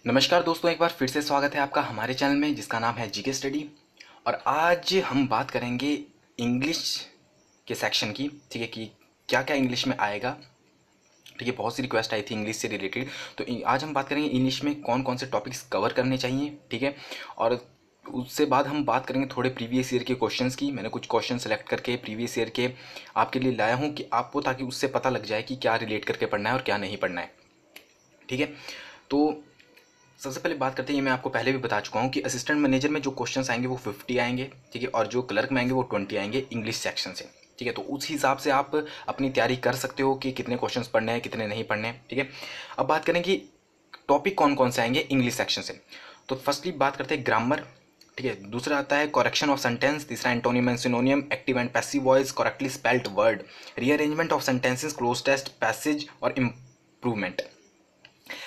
नमस्कार दोस्तों, एक बार फिर से स्वागत है आपका हमारे चैनल में जिसका नाम है जीके स्टडी। और आज हम बात करेंगे इंग्लिश के सेक्शन की। ठीक है, कि क्या क्या इंग्लिश में आएगा। ठीक है, बहुत सी रिक्वेस्ट आई थी इंग्लिश से रिलेटेड, तो आज हम बात करेंगे इंग्लिश में कौन कौन से टॉपिक्स कवर करने चाहिए। ठीक है, और उससे बाद हम बात करेंगे थोड़े प्रीवियस ईयर के क्वेश्चंस की। मैंने कुछ क्वेश्चन सेलेक्ट करके प्रीवियस ईयर के आपके लिए लाया हूँ कि आपको, ताकि उससे पता लग जाए कि क्या रिलेट करके पढ़ना है और क्या नहीं पढ़ना है। ठीक है, तो सबसे पहले बात करते हैं, ये मैं आपको पहले भी बता चुका हूँ कि असिस्टेंट मैनेजर में जो क्वेश्चंस आएंगे वो 50 आएंगे। ठीक है, और जो क्लर्क में आएंगे वो 20 आएंगे इंग्लिश सेक्शन से। ठीक है, तो उस हिसाब से आप अपनी तैयारी कर सकते हो कि कितने क्वेश्चंस पढ़ने हैं कितने नहीं पढ़ने हैं। ठीक है, अब बात करें कि टॉपिक कौन कौन से आएंगे इंग्लिश सेक्शन से। तो फर्स्टली बात करते हैं ग्रामर। ठीक है, दूसरा आता है करेक्शन ऑफ सेंटेंस, तीसरा antonym and synonym, active and passive voice, correctly spelled word, rearrangement of sentences, cloze test, passage और इम्प्रूवमेंट।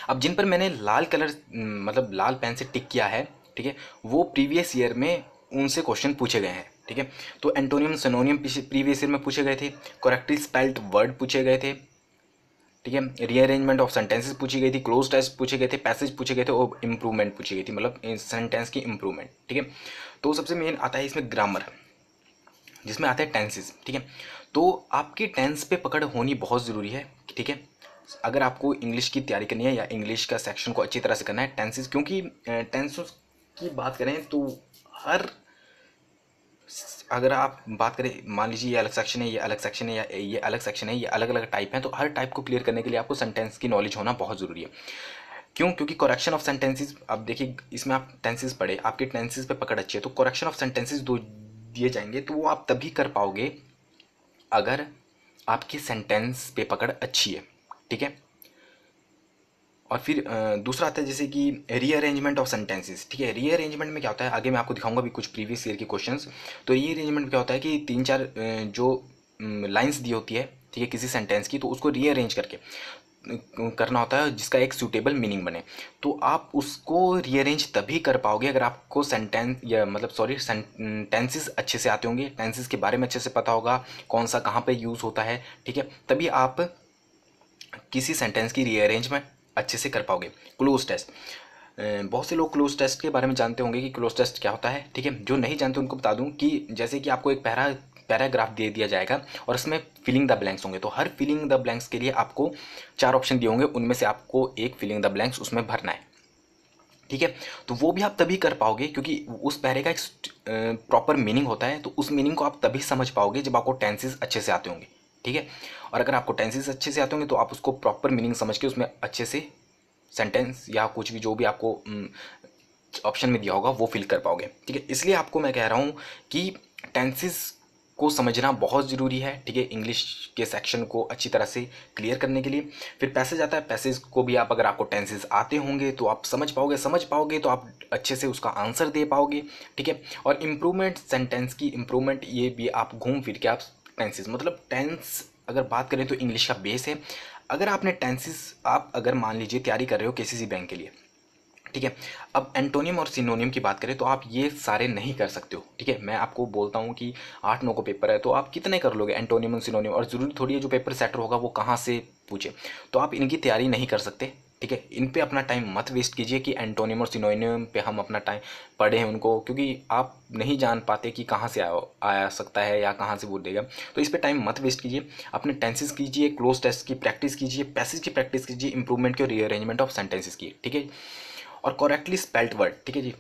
अब जिन पर मैंने लाल कलर मतलब लाल पेन से टिक किया है, ठीक है, वो प्रीवियस ईयर में उनसे क्वेश्चन पूछे गए हैं। ठीक है, तो एंटोनियम सिनोनियम प्रीवियस ईयर में पूछे गए थे, करेक्टली स्पेल्ड वर्ड पूछे गए थे। ठीक है, रीअरेंजमेंट ऑफ सेंटेंसेस पूछी गई थी, क्लोज टेस्ट पूछे गए थे, पैसेज पूछे गए थे और इंप्रूवमेंट पूछी गई थी, मतलब सेंटेंस की इंप्रूवमेंट। ठीक है, तो सबसे मेन आता है इसमें ग्रामर, जिसमें आते हैं टेंसेस। ठीक है, तो आपकी टेंस पे पकड़ होनी बहुत ज़रूरी है। ठीक है, अगर आपको इंग्लिश की तैयारी करनी है या इंग्लिश का सेक्शन को अच्छी तरह से करना है, टेंसेस, क्योंकि टेंसेस की बात करें तो हर, अगर आप बात करें, मान लीजिए ये अलग सेक्शन है, ये अलग सेक्शन है, या ये अलग सेक्शन है, ये अलग अलग टाइप हैं, तो हर टाइप को क्लियर करने के लिए आपको सेंटेंस की नॉलेज होना बहुत ज़रूरी है। क्यों? क्योंकि करेक्शन ऑफ सेंटेंसेस, अब देखिए इसमें आप टेंसेस पढ़े, आपके टेंसेस पे पकड़ अच्छी है, तो करेक्शन ऑफ सेंटेंसेस दो दिए जाएंगे, तो वो आप तभी कर पाओगे अगर आपकी सेंटेंस पे पकड़ अच्छी है। ठीक है, और फिर दूसरा आता है जैसे कि रीअरेंजमेंट ऑफ सेंटेंसेस। ठीक है, रीअरेंजमेंट में क्या होता है, आगे मैं आपको दिखाऊंगा भी कुछ प्रीवियस ईयर के क्वेश्चंस। तो रीअरेंजमेंट में क्या होता है कि तीन चार जो लाइंस दी होती है, ठीक है, किसी सेंटेंस की, तो उसको रीअरेंज करके करना होता है जिसका एक सूटेबल मीनिंग बने। तो आप उसको रीअरेंज तभी कर पाओगे अगर आपको सेंटेंस या मतलब सॉरी टेंसेस अच्छे से आते होंगे, टेंसेस के बारे में अच्छे से पता होगा कौन सा कहाँ पे यूज़ होता है। ठीक है, तभी आप किसी सेंटेंस की रीअरेंजमेंट अच्छे से कर पाओगे। क्लोज टेस्ट, बहुत से लोग क्लोज टेस्ट के बारे में जानते होंगे कि क्लोज टेस्ट क्या होता है। ठीक है, जो नहीं जानते उनको बता दूं कि जैसे कि आपको एक पैराग्राफ दे दिया जाएगा और उसमें फिलिंग द ब्लैंक्स होंगे, तो हर फिलिंग द ब्लैंक्स के लिए आपको 4 ऑप्शन दिए होंगे, उनमें से आपको एक फिलिंग द ब्लैंक्स उसमें भरना है। ठीक है, तो वो भी आप तभी कर पाओगे क्योंकि उस पैरे का एक प्रॉपर मीनिंग होता है, तो उस मीनिंग को आप तभी समझ पाओगे जब आपको टेंसेस अच्छे से आते होंगे। ठीक है, और अगर आपको टेंसेस अच्छे से आते होंगे तो आप उसको प्रॉपर मीनिंग समझ के उसमें अच्छे से सेंटेंस या कुछ भी जो भी आपको ऑप्शन में दिया होगा वो फिल कर पाओगे। ठीक है, इसलिए आपको मैं कह रहा हूँ कि टेंसेस को समझना बहुत ज़रूरी है। ठीक है, इंग्लिश के सेक्शन को अच्छी तरह से क्लियर करने के लिए। फिर पैसेज आता है, पैसेज को भी आप, अगर आपको टेंसेस आते होंगे तो आप समझ पाओगे तो आप अच्छे से उसका आंसर दे पाओगे। ठीक है, और इम्प्रूवमेंट, सेंटेंस की इम्प्रूवमेंट, ये भी आप घूम फिर के आप टेंसेस, मतलब टेंस अगर बात करें तो इंग्लिश का बेस है। अगर आपने टेंसेस, आप अगर मान लीजिए तैयारी कर रहे हो किसी बैंक के लिए, ठीक है, अब एंटोनियम और सिनोनियम की बात करें तो आप ये सारे नहीं कर सकते हो। ठीक है, मैं आपको बोलता हूँ कि 8-9 को पेपर है तो आप कितने कर लोगे एंटोनियम और सिनोनियम, और ज़रूरी थोड़ी है जो पेपर सेटर होगा वो कहाँ से पूछे, तो आप इनकी तैयारी नहीं कर सकते। ठीक है, इन पे अपना टाइम मत वेस्ट कीजिए कि एंटोनियम और सिनोनियम पे हम अपना टाइम पढ़ें उनको, क्योंकि आप नहीं जान पाते कि कहाँ से आया सकता है या कहाँ से वो देगा, तो इस पे टाइम मत वेस्ट कीजिए। अपने टेंसेस कीजिए, क्लोज टेस्ट की प्रैक्टिस कीजिए, पैसेज की प्रैक्टिस कीजिए, इंप्रूवमेंट की और रीअरेंजमेंट ऑफ सेंटेंसेस की। ठीक है, और करेक्टली स्पेल्ड वर्ड। ठीक है जी,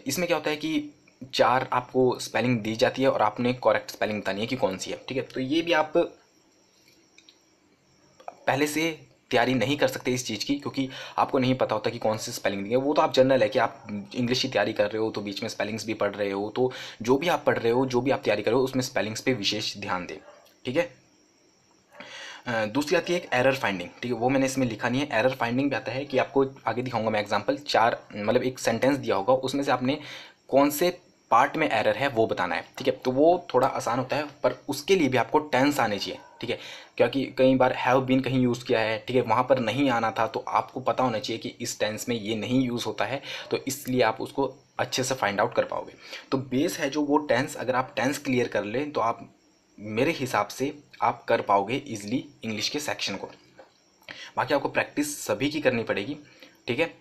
इसमें क्या होता है कि 4 आपको स्पेलिंग दी जाती है और आपने करेक्ट स्पेलिंग बतानी है कि कौन सी है। ठीक है, तो ये भी आप पहले से तैयारी नहीं कर सकते इस चीज़ की, क्योंकि आपको नहीं पता होता कि कौन सी स्पेलिंग दी है। वो तो आप जनरल है कि आप इंग्लिश की तैयारी कर रहे हो तो बीच में स्पेलिंग्स भी पढ़ रहे हो, तो जो भी आप पढ़ रहे हो, जो भी आप तैयारी कर रहे हो, उसमें स्पेलिंग्स पे विशेष ध्यान दें। ठीक है, दूसरी आती है एक एरर फाइंडिंग। ठीक है, वो मैंने इसमें लिखा नहीं है। एरर फाइंडिंग भी आता है कि आपको आगे दिखाऊंगा मैं एग्जांपल, 4 मतलब एक सेंटेंस दिया होगा, उसमें से आपने कौन से पार्ट में एरर है वो बताना है। ठीक है, तो वो थोड़ा आसान होता है, पर उसके लिए भी आपको टेंस आने चाहिए। ठीक है, क्योंकि कई बार हैव बीन कहीं यूज़ किया है, ठीक है, वहाँ पर नहीं आना था, तो आपको पता होना चाहिए कि इस टेंस में ये नहीं यूज़ होता है, तो इसलिए आप उसको अच्छे से फाइंड आउट कर पाओगे। तो बेस है जो वो टेंस, अगर आप टेंस क्लियर कर लें तो आप, मेरे हिसाब से आप कर पाओगे इजीली इंग्लिश के सेक्शन को। बाकी आपको प्रैक्टिस सभी की करनी पड़ेगी। ठीक है।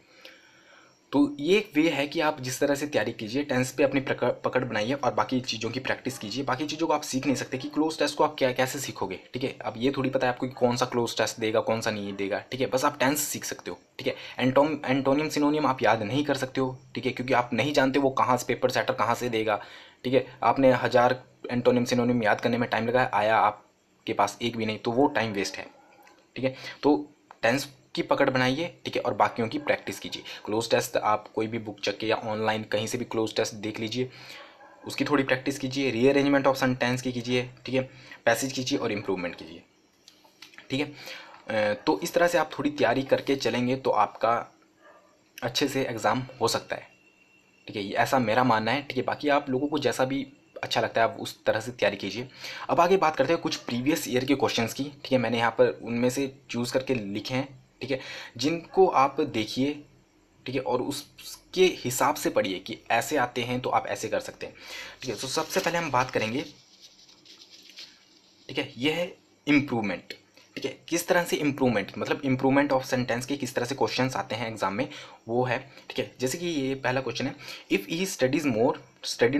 तो ये एक वे है कि आप जिस तरह से तैयारी कीजिए, टेंस पे अपनी पकड़ बनाइए और बाकी चीज़ों की प्रैक्टिस कीजिए। बाकी चीज़ों को आप सीख नहीं सकते कि क्लोज टेस्ट को आप क्या कैसे सीखोगे, ठीक है। अब ये थोड़ी पता है आपको कि कौन सा क्लोज टेस्ट देगा कौन सा नहीं देगा, ठीक है। बस आप टेंस सीख सकते हो, ठीक है। एंटोनियम सिनोनियम आप याद नहीं कर सकते हो, ठीक है, क्योंकि आप नहीं जानते वो कहाँ से पेपर सेटर कहाँ से देगा, ठीक है। आपने 1000 एंटोनियम सिनोनियम याद करने में टाइम लगाया, आया आपके पास एक भी नहीं, तो वो टाइम वेस्ट है, ठीक है। तो टेंस की पकड़ बनाइए, ठीक है, और बाकियों की प्रैक्टिस कीजिए। क्लोज टेस्ट आप कोई भी बुक चेक के या ऑनलाइन कहीं से भी क्लोज टेस्ट देख लीजिए, उसकी थोड़ी प्रैक्टिस कीजिए, रीअरेंजमेंट ऑफ सेंटेंस की कीजिए, ठीक है, पैसेज कीजिए और इम्प्रूवमेंट कीजिए, ठीक है। तो इस तरह से आप थोड़ी तैयारी करके चलेंगे तो आपका अच्छे से एग्ज़ाम हो सकता है, ठीक है। ये ऐसा मेरा मानना है, ठीक है। बाकी आप लोगों को जैसा भी अच्छा लगता है आप उस तरह से तैयारी कीजिए। अब आगे बात करते हैं कुछ प्रीवियस ईयर के क्वेश्चंस की, ठीक है। मैंने यहाँ पर उनमें से चूज़ करके लिखे हैं, ठीक है, जिनको आप देखिए, ठीक है, और उसके हिसाब से पढ़िए कि ऐसे आते हैं तो आप ऐसे कर सकते हैं, ठीक है। तो सबसे पहले हम बात करेंगे, ठीक है, ये है इम्प्रूवमेंट, ठीक है। किस तरह से इम्प्रूवमेंट, मतलब इम्प्रूवमेंट ऑफ सेंटेंस के किस तरह से क्वेश्चंस आते हैं एग्जाम में, वो है, ठीक है। जैसे कि ये पहला क्वेश्चन है, if he studied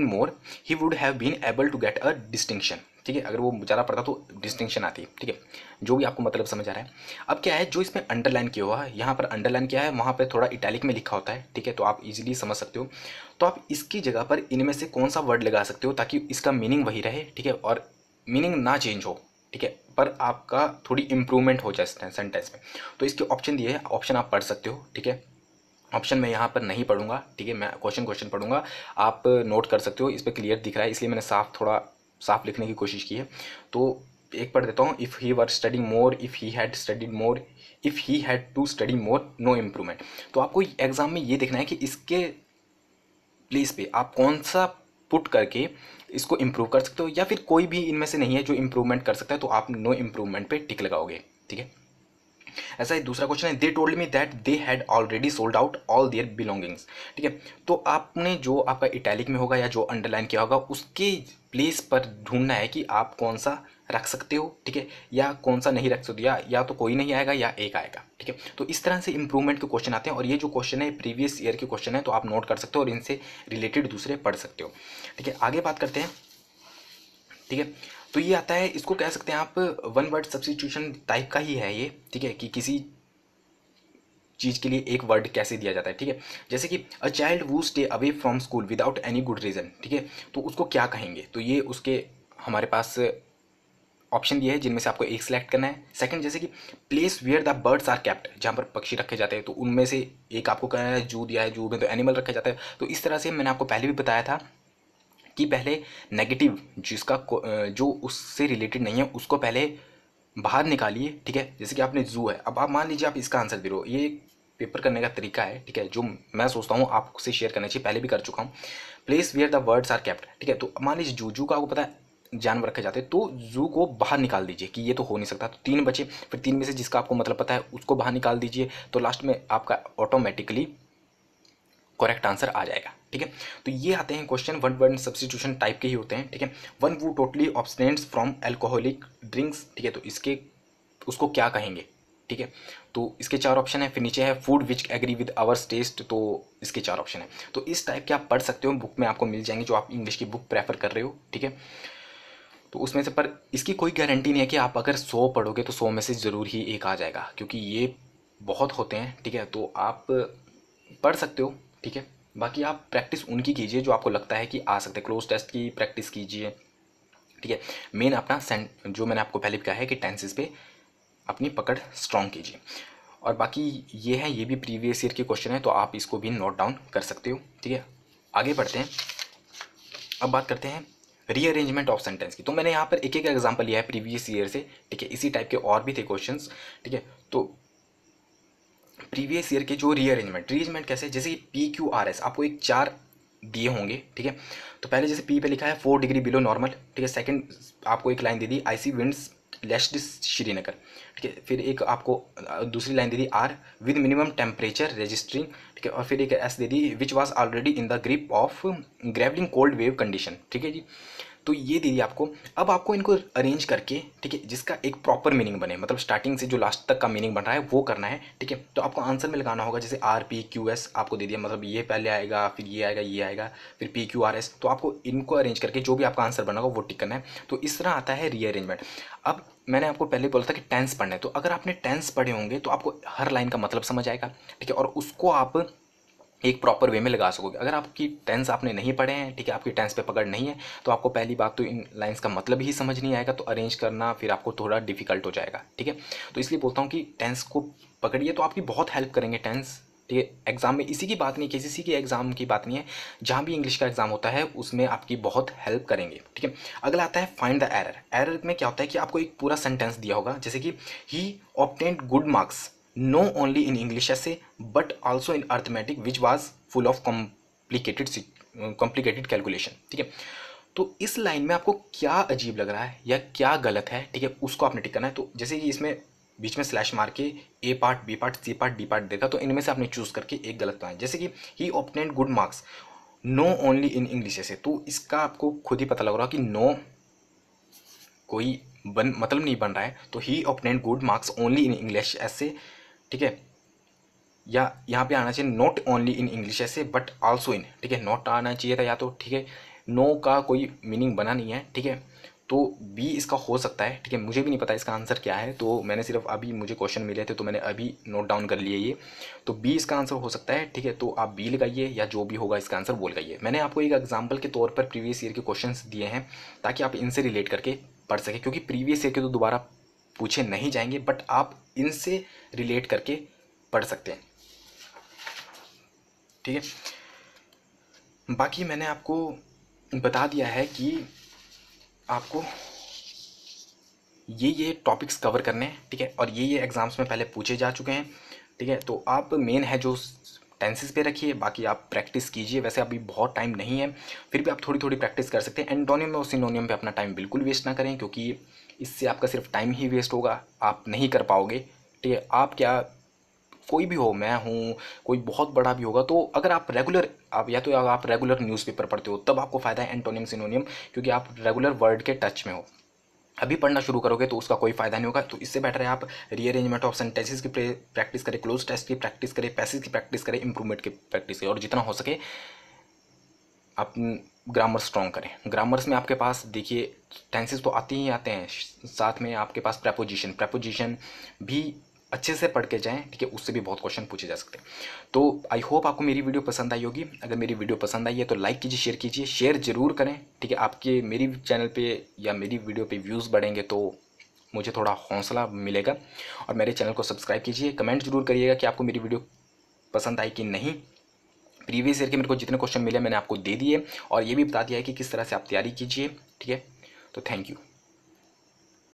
more he would have been able to get a distinction, ठीक है। अगर वो ज़्यादा पढ़ता तो डिस्टिंक्शन आती है, ठीक है। जो भी आपको मतलब समझ आ रहा है। अब क्या है, जो इसमें अंडरलाइन किया हुआ है, यहाँ पर अंडरलाइन किया है, वहाँ पर थोड़ा इटैलिक में लिखा होता है, ठीक है, तो आप इजीली समझ सकते हो। तो आप इसकी जगह पर इनमें से कौन सा वर्ड लगा सकते हो ताकि इसका मीनिंग वही रहे, ठीक है, और मीनिंग ना चेंज हो, ठीक है, पर आपका थोड़ी इम्प्रूवमेंट हो जाए सेंटेंस में। तो इसके ऑप्शन दिए हैं, ऑप्शन आप पढ़ सकते हो, ठीक है। ऑप्शन मैं यहाँ पर नहीं पढ़ूंगा, ठीक है, मैं क्वेश्चन पढ़ूंगा, आप नोट कर सकते हो। इस पर क्लियर दिख रहा है इसलिए मैंने थोड़ा साफ लिखने की कोशिश की है। तो एक पढ़ देता हूँ, if he were studying more, if he had studied more, if he had to study more, no improvement. तो आपको एग्जाम में ये देखना है कि इसके प्लेस पे आप कौन सा पुट करके इसको इम्प्रूव कर सकते हो, या फिर कोई भी इनमें से नहीं है जो इम्प्रूवमेंट कर सकता है, तो आप नो इम्प्रूवमेंट पे टिक लगाओगे, ठीक है। ऐसा ही दूसरा क्वेश्चन है, they told me that they had already sold out all their belongings, ठीक है। तो आपने जो आपका इटैलिक में होगा या जो अंडरलाइन किया होगा उसके प्लेस पर ढूंढना है कि आप कौन सा रख सकते हो, ठीक है, या कौन सा नहीं रख सकते, या तो कोई नहीं आएगा या एक आएगा, ठीक है। तो इस तरह से इंप्रूवमेंट के क्वेश्चन आते हैं, और ये जो क्वेश्चन है प्रीवियस ईयर के क्वेश्चन है, तो आप नोट कर सकते हो और इनसे रिलेटेड दूसरे पढ़ सकते हो, ठीक है। आगे बात करते हैं, ठीक है। तो ये आता है, इसको कह सकते हैं आप वन वर्ड सब्स्टिट्यूशन टाइप का ही है ये, ठीक है, कि किसी चीज़ के लिए एक वर्ड कैसे दिया जाता है, ठीक है। जैसे कि a child who stay away from school without any good reason, ठीक है, तो उसको क्या कहेंगे, तो ये उसके हमारे पास ऑप्शन दिए हैं जिनमें से आपको एक सिलेक्ट करना है। सेकंड, जैसे कि place where the birds are kept, जहाँ पर पक्षी रखे जाते हैं, तो उनमें से एक आपको कहना है। जू दिया है, जू में तो एनिमल रखा जाता है। तो इस तरह से मैंने आपको पहले भी बताया था कि पहले नेगेटिव जो उससे रिलेटेड नहीं है उसको पहले बाहर निकालिए, ठीक है। जैसे कि आपने जू है, अब आप मान लीजिए आप इसका आंसर दे रहे हो, ये पेपर करने का तरीका है, ठीक है, जो मैं सोचता हूँ आपसे शेयर करना चाहिए, पहले भी कर चुका हूँ। Place where the birds are kept, ठीक है, तो मान लीजिए जू का आपको पता है जानवर रखे जाते हैं, तो जू को बाहर निकाल दीजिए कि ये तो हो नहीं सकता, तो 3 बचे, फिर 3 में से जिसका आपको मतलब पता है उसको बाहर निकाल दीजिए, तो लास्ट में आपका ऑटोमेटिकली करेक्ट आंसर आ जाएगा, ठीक है। तो ये आते हैं question one word substitution type के ही होते हैं, ठीक है। One who totally abstains from alcoholic drinks, ठीक है, तो इसके उसको क्या कहेंगे, ठीक है। तो इसके 4 ऑप्शन है। फिर नीचे है food which agree with ours taste, तो इसके 4 ऑप्शन है। तो इस टाइप के आप पढ़ सकते हो, बुक में आपको मिल जाएंगे जो आप इंग्लिश की बुक प्रेफर कर रहे हो, ठीक है। तो उसमें से, पर इसकी कोई गारंटी नहीं है कि आप अगर 100 पढ़ोगे तो 100 में से ज़रूर ही एक आ जाएगा, क्योंकि ये बहुत होते हैं, ठीक है। तो आप पढ़ सकते हो, ठीक है। बाकी आप प्रैक्टिस उनकी कीजिए जो आपको लगता है कि आ सकते हैं। क्लोज टेस्ट की प्रैक्टिस कीजिए, ठीक है। मेन अपना जो मैंने आपको पहले भी कहा है कि टेंसेस पे अपनी पकड़ स्ट्रॉन्ग कीजिए। और बाकी ये है, ये भी प्रीवियस ईयर के क्वेश्चन है, तो आप इसको भी नोट डाउन कर सकते हो, ठीक है। आगे बढ़ते हैं, अब बात करते हैं रीअरेंजमेंट ऑफ सेंटेंस की। तो मैंने यहाँ पर एक एक एग्जांपल लिया है प्रीवियस ईयर से, ठीक है। इसी टाइप के और भी थे क्वेश्चंस, ठीक है। तो प्रीवियस ईयर के जो रीअरेंजमेंट कैसे, जैसे PQRS आपको एक 4 दिए होंगे, ठीक है। तो पहले जैसे P पे लिखा है 4 डिग्री बिलो नॉर्मल, ठीक है। सेकंड आपको एक लाइन दे दी, आईसी विंड्स लेस्ट श्रीनगर, ठीक है। फिर एक आपको दूसरी लाइन दे दी R with minimum temperature registering, ठीक है। और फिर एक S दे दी which was already in the grip of gruelling cold wave condition, ठीक है जी। तो ये दे दिया आपको। अब आपको इनको अरेंज करके, ठीक है, जिसका एक प्रॉपर मीनिंग बने, मतलब स्टार्टिंग से जो लास्ट तक का मीनिंग बन रहा है वो करना है, ठीक है। तो आपको आंसर में लगाना होगा, जैसे RPQS आपको दे दिया, मतलब ये पहले आएगा, फिर ये आएगा, ये आएगा, फिर PQRS। तो आपको इनको अरेंज करके जो भी आपका आंसर बना होगा वो टिक करना है। तो इस तरह आता है रीअरेंजमेंट। अब मैंने आपको पहले बोला था कि टेंस पढ़ना है, तो अगर आपने टेंस पढ़े होंगे तो आपको हर लाइन का मतलब समझ आएगा, ठीक है, और उसको आप एक प्रॉपर वे में लगा सकोगे। अगर आपकी टेंस आपने नहीं पढ़े हैं, ठीक है, आपकी टेंस पे पकड़ नहीं है, तो आपको पहली बात तो इन लाइंस का मतलब ही समझ नहीं आएगा, तो अरेंज करना फिर आपको थोड़ा डिफिकल्ट हो जाएगा, ठीक है। तो इसलिए बोलता हूँ कि टेंस को पकड़िए, तो आपकी बहुत हेल्प करेंगे टेंस, ठीक है। एग्जाम में इसी की बात नहीं, किसी के एग्जाम की बात नहीं है, जहाँ भी इंग्लिश का एग्जाम होता है उसमें आपकी बहुत हेल्प करेंगे, ठीक है। अगला आता है फाइंड द एरर। एरर में क्या होता है कि आपको एक पूरा सेंटेंस दिया होगा, जैसे कि he obtained good marks no only in English ऐसे but also in arithmetic which was full of complicated calculation, ठीक है। तो इस लाइन में आपको क्या अजीब लग रहा है या क्या गलत है, ठीक है, उसको आपने टिक करना है। तो जैसे कि इसमें बीच में स्लैश मार के A part, B part, C part, D part देगा, तो इनमें से आपने चूज करके एक गलत पाए, जैसे कि he obtained good marks no only in English ऐसे। तो इसका आपको खुद ही पता लग रहा है कि नो कोई मतलब नहीं बन रहा है, तो he obtained good marks only in English ऐसे, ठीक है। या यहाँ पे आना चाहिए नॉट ओनली इन इंग्लिश ऐसे बट आल्सो इन, ठीक है, नॉट आना चाहिए था या तो, ठीक है। नो का कोई मीनिंग बना नहीं है, ठीक है। तो बी इसका हो सकता है, ठीक है, मुझे भी नहीं पता इसका आंसर क्या है, तो मैंने सिर्फ अभी मुझे क्वेश्चन मिले थे तो मैंने अभी नोट डाउन कर लिए ये। तो बी इसका आंसर हो सकता है, ठीक है। तो आप बी लगाइए या जो भी होगा इसका आंसर वो लगाइए। मैंने आपको एक एग्जाम्पल के तौर पर प्रीवियस ईयर के क्वेश्चंस दिए हैं ताकि आप इनसे रिलेट करके पढ़ सकें, क्योंकि प्रीवियस ईयर के तो दोबारा पूछे नहीं जाएंगे, बट आप इनसे रिलेट करके पढ़ सकते हैं, ठीक है। बाकी मैंने आपको बता दिया है कि आपको ये टॉपिक्स कवर करने हैं, ठीक है, और ये एग्ज़ाम्स में पहले पूछे जा चुके हैं, ठीक है। तो आप मेन है जो टेंसेस पे रखिए, बाकी आप प्रैक्टिस कीजिए। वैसे अभी बहुत टाइम नहीं है, फिर भी आप थोड़ी थोड़ी प्रैक्टिस कर सकते हैं। एंटोनियम और सिनोनियम पे अपना टाइम बिल्कुल वेस्ट ना करें, क्योंकि इससे आपका सिर्फ टाइम ही वेस्ट होगा, आप नहीं कर पाओगे, ठीक है। आप क्या, कोई भी हो, मैं हूँ, कोई बहुत बड़ा भी होगा, तो अगर आप रेगुलर, आप या तो आप रेगुलर न्यूज़पेपर पढ़ते हो तब आपको फ़ायदा है एंटोनियम सिनोनियम, क्योंकि आप रेगुलर वर्ड के टच में हो। अभी पढ़ना शुरू करोगे तो उसका कोई फ़ायदा नहीं होगा। तो इससे बेटर है आप रीअरेंजमेंट ऑफ सेंटेंसेस की प्रैक्टिस करें, क्लोज टेस्ट की प्रैक्टिस करें, पैसेज की प्रैक्टिस करें, इंप्रूवमेंट की प्रैक्टिस करें, और जितना हो सके आप ग्रामर स्ट्रॉन्ग करें। ग्रामर्स में आपके पास देखिए टेंसेस तो आते ही आते हैं, साथ में आपके पास प्रेपोजिशन भी अच्छे से पढ़ के जाएं, ठीक है, उससे भी बहुत क्वेश्चन पूछे जा सकते हैं। तो आई होप आपको मेरी वीडियो पसंद आई होगी। अगर मेरी वीडियो पसंद आई है तो लाइक कीजिए, शेयर कीजिए, शेयर जरूर करें, ठीक है। आपके मेरी चैनल पे या मेरी वीडियो पे व्यूज़ बढ़ेंगे तो मुझे थोड़ा हौसला मिलेगा। और मेरे चैनल को सब्सक्राइब कीजिए, कमेंट जरूर करिएगा कि आपको मेरी वीडियो पसंद आई कि नहीं। प्रीवियस ईयर के मेरे को जितने क्वेश्चन मिले मैंने आपको दे दिए, और ये भी बता दिया है कि किस तरह से आप तैयारी कीजिए, ठीक है। तो थैंक यू।